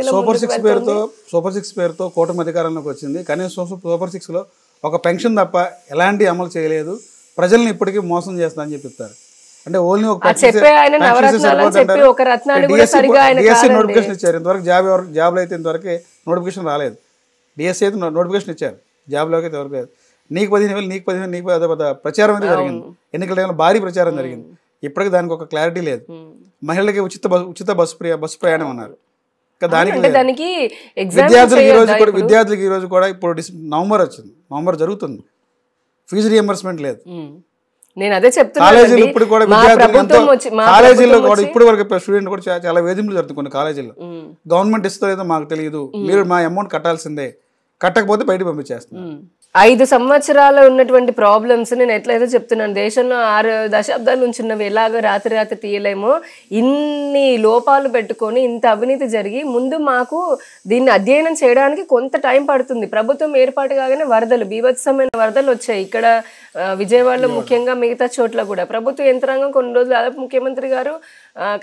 Super six పేరుతో కూటమి అధికారంలోకి వచ్చింది. కనీసం సూపర్ 6లో ఒక పెన్షన్ తప్ప ఎలాంటి అమలు చేయలేదు, ప్రజల్ని ఇప్పటికీ మోసం చేస్తానని చెప్పిస్తారు. అంటే ఓన్లీ ఒక డిఎస్సి నోటిఫికేషన్ ఇచ్చారు. ఇంతవరకు జాబ్లో అయితే ఇంతవరకు నోటిఫికేషన్ రాలేదు. డిఎస్సి అయితే నోటిఫికేషన్ ఇచ్చారు, జాబ్లోకి అయితే ఎవరికి లేదు. నీకు 15,000 నీకు 15,000 నీకు పెద్ద ప్రచారం అయితే జరిగింది. ఎన్నికల టైంలో భారీ ప్రచారం జరిగింది. ఇప్పటికీ దానికి ఒక క్లారిటీ లేదు. మహిళలకి ఉచిత బస్సు ప్రయాణం అన్నారు. దానికి విద్యార్థులకు ఈ రోజు కూడా ఇప్పుడు నవంబర్ వచ్చింది, నవంబర్ జరుగుతుంది, ఫీజు రియంబర్స్మెంట్ లేదు. నేను అదే చెప్తున్నా. కాలేజీలు ఇప్పుడు కూడా కాలేజీల్లో కూడా ఇప్పుడు వరకు స్టూడెంట్ కూడా చాలా వేధింపులు జరుగుతుంది కొన్ని కాలేజీల్లో. గవర్నమెంట్ ఇస్తో లేదో మాకు తెలియదు, మీరు మా అమౌంట్ కట్టాల్సిందే, కట్టకపోతే బయటకు పంపించేస్తున్నారు. 5 సంవత్సరాలు ఉన్నటువంటి ప్రాబ్లమ్స్ నేను ఎట్లయితే చెప్తున్నాను, దేశంలో 6 దశాబ్దాల నుంచి ఉన్నవి ఎలాగో రాత్రి తీయలేమో, ఇన్ని లోపాలు పెట్టుకొని ఇంత అవినీతి జరిగి ముందు మాకు దీన్ని అధ్యయనం చేయడానికి కొంత టైం పడుతుంది. ప్రభుత్వం ఏర్పాటు కాగానే వరదలు, బీభత్సమైన వరదలు వచ్చాయి. ఇక్కడ విజయవాడలో ముఖ్యంగా, మిగతా చోట్ల కూడా ప్రభుత్వ యంత్రాంగం కొన్ని రోజులు, దాదాపు ముఖ్యమంత్రి గారు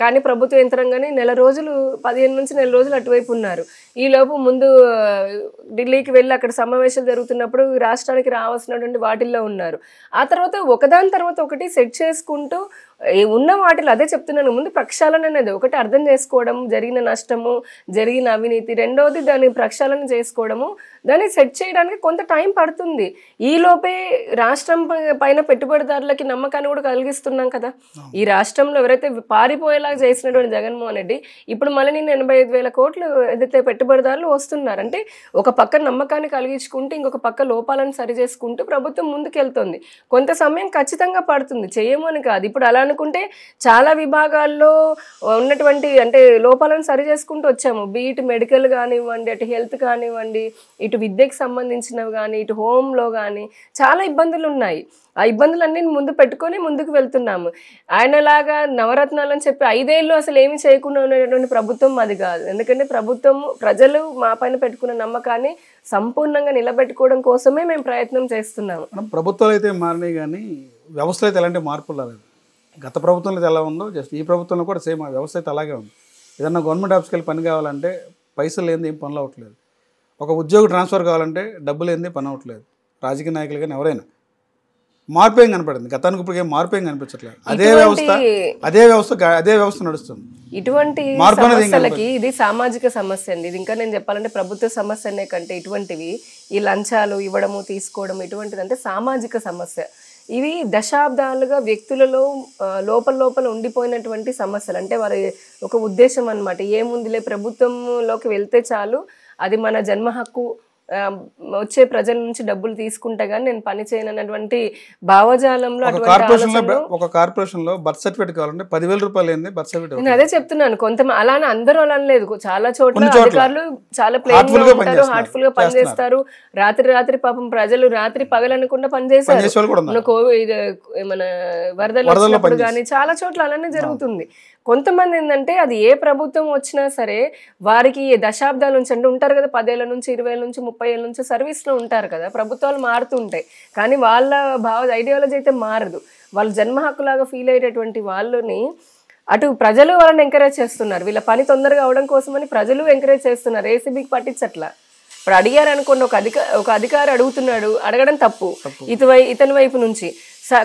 కానీ ప్రభుత్వ యంత్రాంగానే 15 నుంచి నెల రోజులు అటువైపు ఉన్నారు. ఈలోపు ముందు ఢిల్లీకి వెళ్ళి అక్కడ సమావేశాలు జరుగుతున్నప్పుడు రాష్ట్రానికి రావాల్సినటువంటి వాటిల్లో ఉన్నారు. ఆ తర్వాత ఒకదాని తర్వాత ఒకటి సెట్ చేసుకుంటూ ఉన్న వాటిలో అదే చెప్తున్నాను, ముందు ప్రక్షాళన అనేది ఒకటి అర్థం చేసుకోవడం, జరిగిన నష్టము, జరిగిన అవినీతి, రెండవది దాన్ని ప్రక్షాళన చేసుకోవడము, దాన్ని సెట్ చేయడానికి కొంత టైం పడుతుంది. ఈలోపే రాష్ట్రం పైన పెట్టుబడిదారులకి నమ్మకాన్ని కూడా కలిగిస్తున్నాం కదా. ఈ రాష్ట్రంలో ఎవరైతే పారిపోయేలాగా చేసినటువంటి జగన్మోహన్ రెడ్డి ఇప్పుడు మళ్ళీ నేను 85,000 కోట్లు ఏదైతే పెట్టుబడిదారులు వస్తున్నారు అంటే, ఒక పక్క నమ్మకాన్ని కలిగించుకుంటూ ఇంకొక పక్క లోపాలను సరి చేసుకుంటూ ప్రభుత్వం ముందుకెళ్తుంది. కొంత సమయం ఖచ్చితంగా పడుతుంది, చేయమని కాదు. ఇప్పుడు అలా అనుకుంటే చాలా విభాగాల్లో ఉన్నటువంటి అంటే లోపాలను సరి చేసుకుంటూ వచ్చాము. ఇటు మెడికల్ కానివ్వండి, అటు హెల్త్ కానివ్వండి, ఇటు విద్యకు సంబంధించినవి కానీ, ఇటు హోంలో కానీ చాలా ఇబ్బందులు ఉన్నాయి. ఆ ఇబ్బందులన్నీ ముందు పెట్టుకొని ముందుకు వెళ్తున్నాము. ఆయనలాగా నవరత్నాలని చెప్పి 5 ఏళ్ళు అసలు ఏమి చేయకుండా ఉన్నటువంటి ప్రభుత్వం అది కాదు. ఎందుకంటే ప్రభుత్వము ప్రజలు మా పైన పెట్టుకున్న నమ్మకాన్ని సంపూర్ణంగా నిలబెట్టుకోవడం కోసమే మేము ప్రయత్నం చేస్తున్నాము. ప్రభుత్వాలు అయితే మారినాయి కానీ వ్యవస్థలో అయితే ఎలాంటి మార్పులు రాలేదు. గత ప్రభుత్వంలో అయితే ఎలా ఉందో జస్ట్ ఈ ప్రభుత్వంలో కూడా సేమ్ వ్యవస్థ అయితే అలాగే ఉంది. ఏదన్నా గవర్నమెంట్ ఆఫీస్కి వెళ్ళి పని కావాలంటే పైసలు లేనిది ఏం పనులు అవ్వట్లేదు. ఒక ఉద్యోగ ట్రాన్స్ఫర్ కావాలంటే డబ్బులు లేనిది పని అవ్వట్లేదు. రాజకీయ నాయకులు కానీ ఎవరైనా మార్పు ఏం కనపడింది, గతానికి ఇప్పుడు ఏం మార్పు ఏం కనిపించట్లేదు. అదే వ్యవస్థ నడుస్తుంది. ఇటువంటి సమస్యలకి ఇది సామాజిక సమస్య అండి. ఇది ఇంకా నేను చెప్పాలంటే ప్రభుత్వ సమస్య కంటే ఇటువంటివి ఈ లంచాలు ఇవ్వడము తీసుకోవడం ఇటువంటిది అంటే సామాజిక సమస్య. ఇవి దశాబ్దాలుగా వ్యక్తులలో లోపల ఉండిపోయినటువంటి సమస్యలు. అంటే వారి ఒక ఉద్దేశం అన్నమాట, ఏముందిలే ప్రభుత్వంలోకి వెళ్తే చాలు, అది మన జన్మ హక్కు, వచ్చే ప్రజల నుంచి డబ్బులు తీసుకుంటా గానీ నేను పని చేయను అన్నటువంటి భావజాలంలో ఒక కార్పొరేషన్ లో బర్త్ సర్టిఫికేట్ కావాలంటే 10,000 రూపాయలు ఏంది బర్త్ సర్టిఫికేట్. నేను అదే చెప్తున్నాను, కొంత అలానే అందరూ అలా లేదు, చాలా చోట్ల అధికారులు చాలా ప్లేన్ గా ఉంటారు, హార్ట్ఫుల్ గా పనిచేస్తారు. రాత్రి పాపం ప్రజలు రాత్రి పగలనకుండా పనిచేస్తారు. మన వరదలు వచ్చినప్పుడు కానీ చాలా చోట్ల అలానే జరుగుతుంది. కొంతమంది ఏంటంటే అది ఏ ప్రభుత్వం వచ్చినా సరే వారికి దశాబ్దాల నుంచి అంటే ఉంటారు కదా, 10 ఏళ్ల నుంచి 20 ఏళ్ళ నుంచి 30 ఏళ్ళ నుంచి సర్వీస్లో ఉంటారు కదా. ప్రభుత్వాలు మారుతుంటాయి కానీ వాళ్ళ ఐడియాలజీ అయితే మారదు. వాళ్ళు జన్మ హక్కులాగా ఫీల్ అయ్యేటటువంటి వాళ్ళని అటు ప్రజలు వాళ్ళని ఎంకరేజ్ చేస్తున్నారు. వీళ్ళ పని తొందరగా అవడం కోసమని ప్రజలు ఎంకరేజ్ చేస్తున్నారు. ఏసీబీకి పట్టించట్లా. ఇప్పుడు అడిగారు అనుకోండి, ఒక అధికారి అడుగుతున్నాడు, అడగడం తప్పు ఇతని వైపు నుంచి.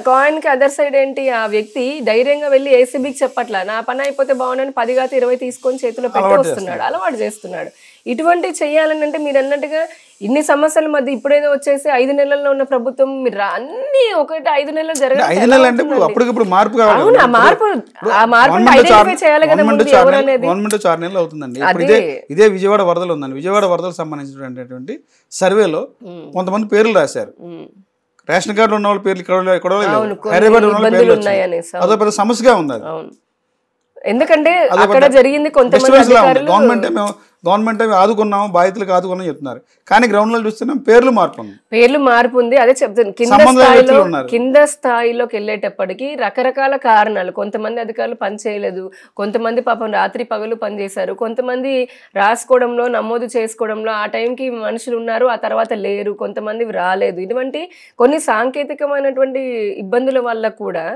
కాయిన్ కి అదర్ సైడ్ ఏంటి, ఆ వ్యక్తి ధైర్యంగా వెళ్ళి ఏసీబీకి చెప్పట్లా, నా పని అయిపోతే బాగుండని 10 కాదు 20 తీసుకొని చేతిలో పెట్టి వస్తున్నాడు, అలవాటు చేస్తున్నాడు. ఇటువంటి చెయ్యాలని అంటే మీరు అన్నట్టుగా ఇన్ని సమస్యల మధ్య ఇప్పుడేదో వచ్చేసి 5 నెలల్లో ఉన్న ప్రభుత్వం మీరు అన్ని ఒకటి 5 నెలలు జరగాలి. ఇదే విజయవాడ వరదలు ఉందండి. విజయవాడ వరదలకు సంబంధించినటువంటి సర్వేలో కొంతమంది పేర్లు రాశారు. రేషన్ కార్డు ఉన్న వాళ్ళ పేర్లు ఇక్కడ హైదరాబాద్ ఉన్న పేర్లు అదో పెద్ద సమస్యగా ఉంది. ఎందుకంటే అక్కడ జరిగింది కొంతమంది గవర్నమెంట్ ఆదుకున్నాము, బాధితులకు ఆదుకున్నాం చెప్తున్నారు కానీ గ్రౌండ్ లో చూస్తున్నాం పేర్లు మార్పు ఉంది. అదే చెప్తాను, కింద స్థాయిలోకి వెళ్ళేటప్పటికి రకరకాల కారణాలు. కొంతమంది అధికారులు పని చేయలేదు, కొంతమంది పాపం రాత్రి పగలు పనిచేశారు, కొంతమంది రాసుకోవడంలో నమోదు చేసుకోవడంలో ఆ టైంకి మనుషులు ఉన్నారు, ఆ తర్వాత లేరు, కొంతమంది రాలేదు. ఇటువంటి కొన్ని సాంకేతికమైనటువంటి ఇబ్బందుల వల్ల కూడా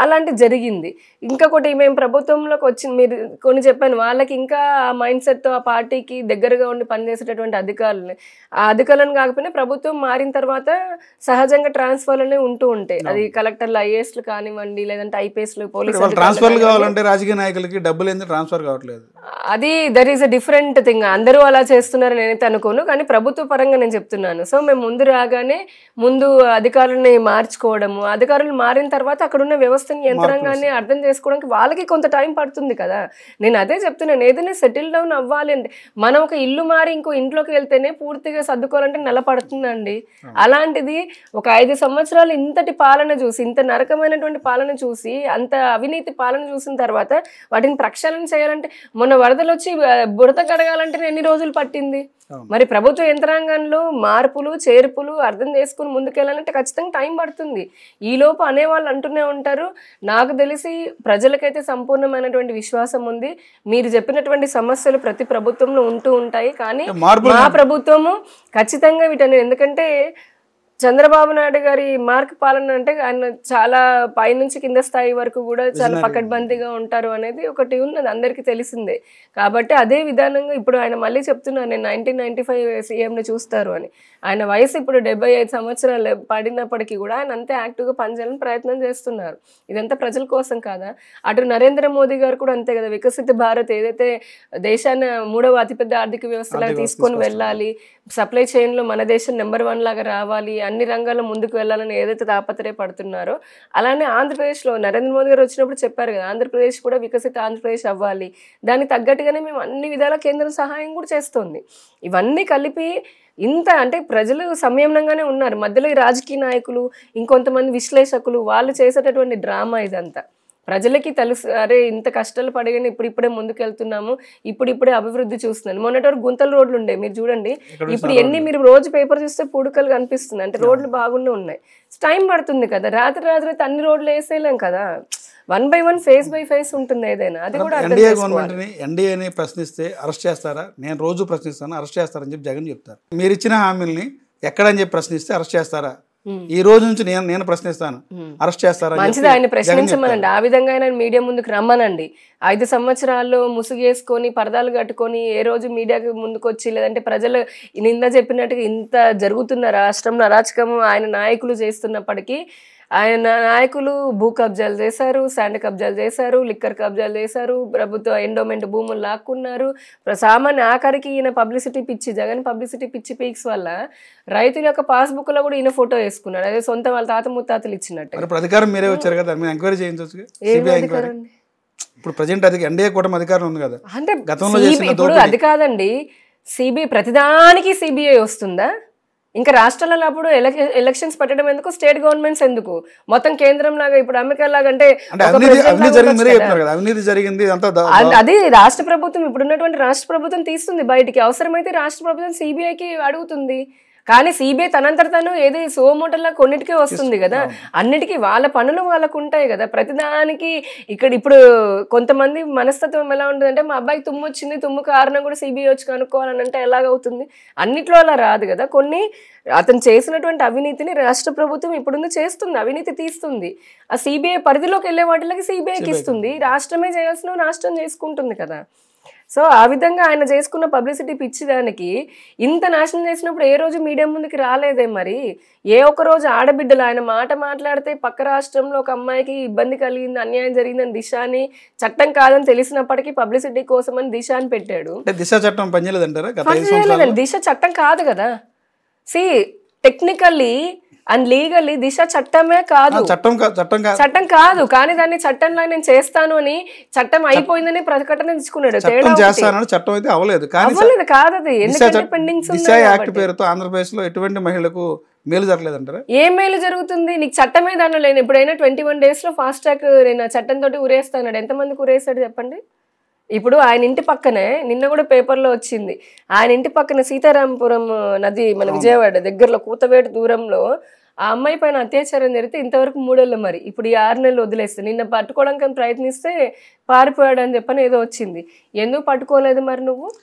అలాంటి జరిగింది. ఇంకొకటి మేము ప్రభుత్వంలోకి వచ్చి మీరు కొన్ని చెప్పాను, వాళ్ళకి ఇంకా ఆ మైండ్ సెట్తో ఆ పార్టీకి దగ్గరగా ఉండి పనిచేసేటటువంటి అధికారులని, ఆ అధికారులను కాకపోయినా ప్రభుత్వం మారిన తర్వాత సహజంగా ట్రాన్స్ఫర్లు అనేవి ఉంటూ ఉంటాయి. అది కలెక్టర్లు, ఐఏఎస్లు కానివ్వండి, లేదంటే ఐపీఎస్లు, పోలీసు ట్రాన్స్ఫర్లు కావాలంటే రాజకీయ నాయకులకి డబ్బులు ఎందుకు ట్రాన్స్ఫర్ కావట్లేదు? అది that is a different thing. అందరూ అలా చేస్తున్నారు నేనైతే అనుకోను, కానీ ప్రభుత్వ పరంగా నేను చెప్తున్నాను. సో మేము ముందు రాగానే ముందు అధికారులని మార్చుకోవడము, అధికారులు మారిన తర్వాత అక్కడ ఉన్న వ్యవస్థని, యంత్రాంగాన్ని అర్థం చేసుకోవడానికి వాళ్ళకి కొంత టైం పడుతుంది కదా. నేను అదే చెప్తున్నాను, ఏదైనా సెటిల్ డౌన్ అవ్వాలి అంటే మనం ఒక ఇల్లు మారి ఇంకో ఇంట్లోకి వెళ్తేనే పూర్తిగా సర్దుకోవాలంటే నెల పడుతుందండి. అలాంటిది ఒక 5 సంవత్సరాలు ఇంతటి పాలన చూసి, ఇంత నరకమైనటువంటి పాలన చూసి, అంత అవినీతి పాలన చూసిన తర్వాత వాటిని ప్రక్షాళన చేయాలంటే, మొన్న వరదలు వచ్చి బురద కడగాలంటే ఎన్ని రోజులు పట్టింది? మరి ప్రభుత్వ యంత్రాంగంలో మార్పులు చేర్పులు అర్థం చేసుకుని ముందుకెళ్ళాలంటే ఖచ్చితంగా టైం పడుతుంది. ఈలోపు అనేవాళ్ళు అంటూనే ఉంటారు. నాకు తెలిసి ప్రజలకైతే సంపూర్ణమైనటువంటి విశ్వాసం ఉంది. మీరు చెప్పినటువంటి సమస్యలు ప్రతి ప్రభుత్వంలో ఉంటూ ఉంటాయి, కానీ మా ప్రభుత్వము ఖచ్చితంగా వీటని, ఎందుకంటే చంద్రబాబు నాయుడు గారి మార్క్ పాలన అంటే ఆయన చాలా పైనుంచి కింద స్థాయి వరకు కూడా చాలా పకడ్బందీగా ఉంటారు అనేది ఒకటి ఉన్నది, అందరికీ తెలిసిందే. కాబట్టి అదే విధానంగా ఇప్పుడు ఆయన మళ్ళీ చెప్తున్నారు, నేను 1995 సీఎంని చూస్తారు అని. ఆయన వయసు ఇప్పుడు 75 సంవత్సరాలు పడినప్పటికీ కూడా ఆయన అంతే యాక్టివ్గా పనిచేయాలని ప్రయత్నం చేస్తున్నారు. ఇదంతా ప్రజల కోసం కాదా? అటు నరేంద్ర మోదీ గారు కూడా అంతే కదా, వికసిత భారత్ ఏదైతే దేశాన్ని 3వ అతిపెద్ద ఆర్థిక వ్యవస్థలాగా తీసుకొని వెళ్ళాలి, సప్లై చైన్లో మన దేశం నెంబర్ 1 లాగా రావాలి, అన్ని రంగాల్లో ముందుకు వెళ్ళాలని ఏదైతే తాపత్రయపడుతున్నారో, అలానే ఆంధ్రప్రదేశ్లో నరేంద్ర మోదీ గారు వచ్చినప్పుడు చెప్పారు కదా, ఆంధ్రప్రదేశ్ కూడా వికసిత ఆంధ్రప్రదేశ్ అవ్వాలి, దానికి తగ్గట్టుగానే మేము అన్ని విధాల కేంద్రం సహాయం కూడా చేస్తుంది. ఇవన్నీ కలిపి ఇంత అంటే ప్రజలు సంయమనంగానే ఉన్నారు. మధ్యలో ఈ రాజకీయ నాయకులు, ఇంకొంతమంది విశ్లేషకులు వాళ్ళు చేసేటటువంటి డ్రామా ఇదంతా. ప్రజలకి తెలుసు, అరే ఇంత కష్టాలు పడిగానే ఇప్పుడిప్పుడే ముందుకెళ్తున్నాము, ఇప్పుడిప్పుడే అభివృద్ధి చూస్తున్నాను. మొన్నటి వరకు గుంతల రోడ్లు ఉండే, మీరు చూడండి ఇప్పుడు ఎన్ని, మీరు రోజు పేపర్ చూస్తే పూడుకలు కనిపిస్తుంది, అంటే రోడ్లు బాగునే ఉన్నాయి. టైం పడుతుంది కదా, రాత్రి అన్ని రోడ్లు వేసేయలేం కదా, 1 by 1 ఫేస్ బై ఫేస్ ఉంటుంది ఏదైనా. అది కూడా ఎన్డీఏ గవర్నమెంట్ని ఎన్డీఏని ప్రశ్నిస్తే అరెస్ట్ చేస్తారా? నేను రోజు ప్రశ్నిస్తాను, అరెస్ట్ చేస్తారని చెప్పి జగన్ చెప్తారు. మీరు ఇచ్చిన హామీల్ని ఎక్కడని చెప్పి ప్రశ్నిస్తే అరెస్ట్ చేస్తారా? ఈ రోజు నుంచి నేను ప్రశ్నిస్తాను, అరెస్ట్ చేస్తారా? మంచిది, ఆయన ప్రశ్నించమనండి. ఆ విధంగా ఆయన మీడియా ముందుకు రమ్మనండి. 5 సంవత్సరాల్లో ముసుగేసుకొని పరదాలు కట్టుకొని ఏ రోజు మీడియాకి ముందుకు వచ్చి, లేదంటే ప్రజలు నింద చెప్పినట్టుగా ఇంత జరుగుతున్న రాష్ట్రంలో అరాచకము ఆయన నాయకులు చేస్తున్నప్పటికీ, ఆయన నాయకులు భూ కబ్జాలు చేశారు, శాండ్ కబ్జాలు చేశారు, లిక్కర్ కబ్జాలు చేశారు, ప్రభుత్వ ఎండోమెంట్ భూములు లాక్కున్నారు. సామాన్య ఆఖరికి ఈయన పబ్లిసిటీ పిచ్చి, జగన్ పబ్లిసిటీ పిచ్చి పీక్స్ వల్ల రైతుల యొక్క పాస్బుక్ లో కూడా ఈయన ఫోటో వేసుకున్నాడు, అదే సొంత వాళ్ళ తాత ముత్తాతలు ఇచ్చినట్టు. అధికారం మీరే వచ్చారు కదా, మీరు ఎంక్వైరీ చేయించవచ్చు. ఇప్పుడు ప్రజెంట్ అది ఎన్డీఏ కూటమి అధికారం ఉంది కదా, అంటే ఇప్పుడు అది కాదండి, సిబిఐ ప్రతిదానికి సిబిఐ వస్తుందా? ఇంకా రాష్ట్రాలలో అప్పుడు ఎలక్షన్స్ పెట్టడం ఎందుకు, స్టేట్ గవర్నమెంట్స్ ఎందుకు, మొత్తం కేంద్రం లాగా ఇప్పుడు అమెరికా లాగా అంటే అది రాష్ట్ర ప్రభుత్వం, ఇప్పుడున్నటువంటి రాష్ట్ర ప్రభుత్వం తీస్తుంది బయటికి, అవసరమైతే రాష్ట్ర ప్రభుత్వం సిబిఐకి అడుగుతుంది. కానీ సిబిఐ తనంతట తను ఏది సోమోటల్లా కొన్నిటికే వస్తుంది కదా, అన్నిటికీ వాళ్ళ పనులు వాళ్ళకు ఉంటాయి కదా. ప్రతిదానికి ఇప్పుడు కొంతమంది మనస్తత్వం ఎలా ఉంటుందంటే, మా అబ్బాయికి తుమ్ము వచ్చింది, తుమ్ము కారణం కూడా సిబిఐ వచ్చి కనుక్కోవాలని అంటే ఎలాగవుతుంది? అన్నిట్లో అలా రాదు కదా. కొన్ని అతను చేసినటువంటి అవినీతిని రాష్ట్ర ప్రభుత్వం ఇప్పుడుంది చేస్తుంది, అవినీతి తీస్తుంది, ఆ సిబిఐ పరిధిలోకి వెళ్ళే వాటికి సిబిఐకి ఇస్తుంది, రాష్ట్రమే చేయాల్సిన రాష్ట్రం చేసుకుంటుంది కదా. సో ఆ విధంగా ఆయన చేసుకున్న పబ్లిసిటీ పిచ్చిదానికి ఇంత నాశనం చేసినప్పుడు ఏ రోజు మీడియా ముందుకి రాలేదే? మరి ఏ ఒక్క రోజు ఆడబిడ్డలు ఆయన మాట మాట్లాడితే పక్క రాష్ట్రంలో ఒక అమ్మాయికి ఇబ్బంది కలిగింది, అన్యాయం జరిగిందని దిశాని చట్టం కాదని తెలిసినప్పటికీ పబ్లిసిటీ కోసం అని దిశాని పెట్టాడు. దిశ చట్టం పనిచేయలేదంటారా? దిశ చట్టం కాదు కదా. సి టెక్నికల్లీ అండ్ లీగల్లీ దిశ చట్టమే కాదు, చట్టం కాదు, కానీ దాన్ని చట్టంలో నేను చేస్తాను అని చట్టం అయిపోయిందని ప్రకటన ఇచ్చుకున్నాడు. అవ్వలేదు కాదు అది, ఎందుకంటే పెండింగ్స్ ఆంధ్రప్రదేశ్ లో ఎటువంటి మహిళలకు మేలు జరగలేదంటారా? ఏం మేలు జరుగుతుంది? నీకు చట్టమే దానిలో లేదు. ఎప్పుడైనా 21 days లో ఫాస్ట్ ట్రాక్ నేను చట్టం తోటి ఉరేస్తాడు, ఎంతమందికి ఉరేస్తాడు చెప్పండి? ఇప్పుడు ఆయన ఇంటి పక్కనే నిన్న కూడా పేపర్లో వచ్చింది, ఆయన ఇంటి పక్కన సీతారాంపురం నది మన విజయవాడ దగ్గరలో కూతవేటు దూరంలో ఆ అమ్మాయి పైన అత్యాచారం జరిగితే ఇంతవరకు 3 ఏళ్ళు, మరి ఇప్పుడు ఈ 6 నెలలు వదిలేస్తే, నిన్న పట్టుకోవడానికి ప్రయత్నిస్తే పారిపోయాడు అని చెప్పని ఏదో వచ్చింది. ఎందుకు పట్టుకోలేదు మరి నువ్వు?